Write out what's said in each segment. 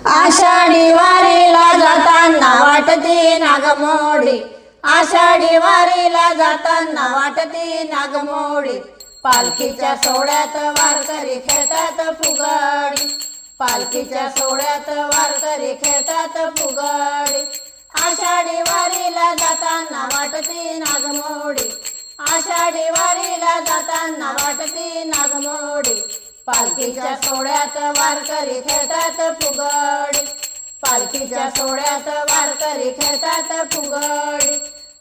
आषाढी वारीला जाताना वाटती नागमोडी, आषाढी वारीला जाताना वाटती नागमोडी। पालखीच्या सोहळ्यात वारकरी खेळतात फुगडी, पालखीच्या सोहळ्यात वारकरी खेळतात फुगडी। आषाढी वारीला जाताना वाटती नागमोडी, आषाढी वारीला जाताना वाटती नागमोडी। पालखीच्या सोहळ्यात वारकरी खेळतात फुगडी, पालखीच्या सोहळ्यात वारकरी खेळतात फुगडी,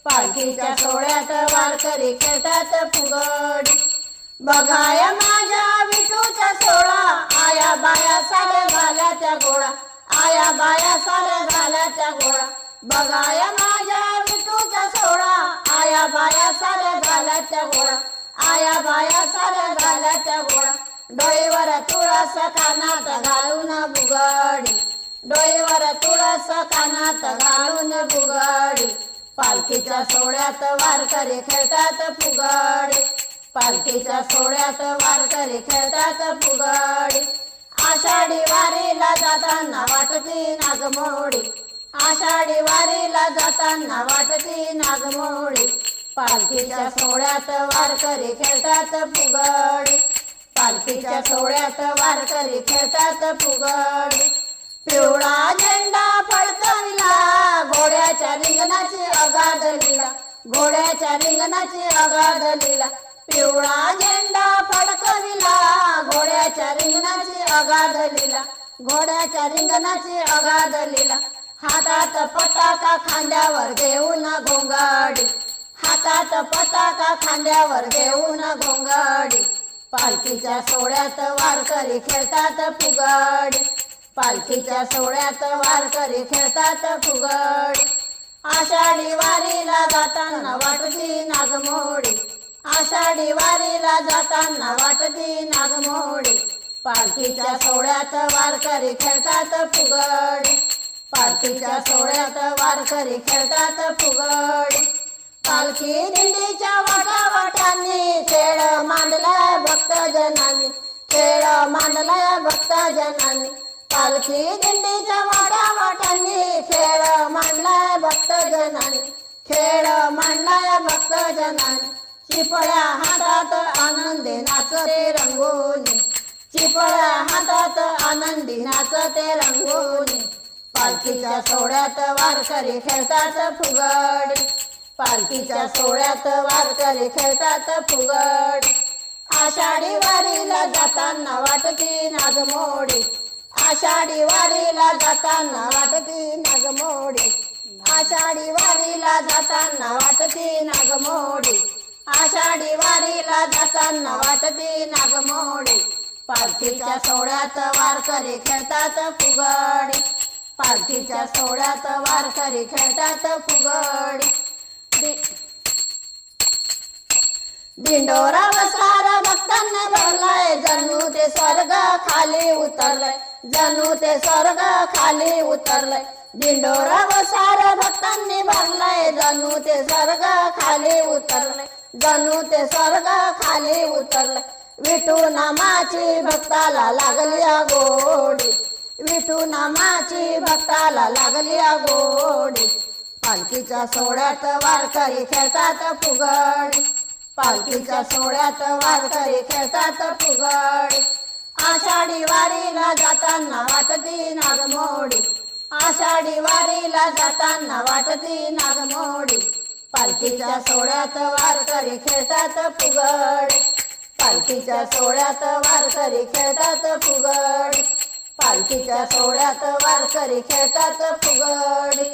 पालखीच्या सोहळ्यात वारकरी खेळतात फुगडी। बघाय माझ्या विठूचा सोहळा, आया बाया साऱ्या झाल्याच्या गोळा, आया बाया साऱ्या झाल्याच्या गोळा। बघाय माझ्या विठूचा सोहळा, आया बाया साऱ्या झाल्याच्या गोळा, आया बाया साऱ्या झाल्याच्या गोळा। डोईवर तुळस कानात घालून बुगडी, डोईवर तुळस कानात घालून बुगडी। पालखीच्या सोहळ्यात वारकरी खेळतात फुगडी, पालखीच्या सोहळ्यात वारकरी खेळतात फुगडी। आषाढी वारीला जाताना वाटती नागमोडी, आषाढी वारीला जाताना वाटती नागमोडी। पालखीच्या सोहळ्यात वारकरी खेळतात फुगडी, पालखीच्या सोहळ्यात वारकरी खेळतात फुगडी। पिवळा झेंडा फडकविला, घोड्याच्या रिंगणाची अगाध लीला, घोड्याच्या रिंगणाची अगाध लीला। पिवळा झेंडा फडकविला, घोड्याच्या रिंगणाची अगाध लीला, घोड्याच्या रिंगणाची अगाध लीला। हातात पताका खांद्यावर घेऊन घोंगाडी, हातात पताका खांद्यावर घेऊन घोंगाडी। पालखीच्या सोहळ्यात वारकरी खेळतात फुगडी, पालखीच्या सोहळ्यात वारकरी खेळतात फुगडी। आषाढी वारीला जाताना वाटती नागमोडी, आषाढी वारीला जाताना वाटती नागमोडी। पालखीच्या सोहळ्यात वारकरी खेळतात फुगडी, पालखीच्या सोहळ्यात वारकरी खेळतात फुगडी। पालखी दिंडीच्या वाटावाटांनी खेळ मांडलाय भक्तजनांनी, खेळ मांडलाय भक्तजनांनी। पालखी दिंडीच्या वाटावाटांनी खेळ मांडलाय भक्तजनांनी, खेळ मांडलाय भक्तजनांनी। चिपळ्या हातात आनंदी नाचते रंगोनी, चिपळ्या हातात आनंदी नाचते रंगोनी। पालखीच्या सोहळ्यात वारकरी खेळतात फुगडी, पालखीच्या सोहळ्यात वारकरी खेळतात फुगडी। आषाढी वारीला जाताना वाटती नागमोडी, आषाढी वारीला जाताना वाटती नागमोडी, आषाढी वारीला जाताना वाटती नागमोडी, आषाढी वारीला जाताना वाटती नागमोडी। पालखीच्या सोहळ्यात वारकरी खेळतात फुगडी, पालखीच्या सोहळ्यात वारकरी खेळतात फुगडी। दिंडोरा वसार भक्तांना भरलाय, जणू ते स्वर्ग खाली उतरलंय, जणू ते स्वर्ग खाली उतरलंय। दिंडोरा वसार भक्तांनी भरलाय, जणू ते स्वर्ग खाली उतरलंय, जणू ते स्वर्ग खाली उतरलंय। विठू नामाची भक्ताला लागली गोडी, विठू नामाची भक्ताला लागली गोडी। पालखीच्या सोहळ्यात वारकरी खेळतात फुगडी, पालखीच्या सोहळ्यात वारकरी खेळतात फुगडी। आषाढी वारीला जाताना वाटती नागमोडी, आषाढी वारीला जाताना वाटती नागमोडी। पालखीच्या सोहळ्यात वारकरी खेळतात फुगडी, पालखीच्या सोहळ्यात वारकरी खेळतात फुगडी, पालखीच्या सोहळ्यात वारकरी खेळतात फुगडी।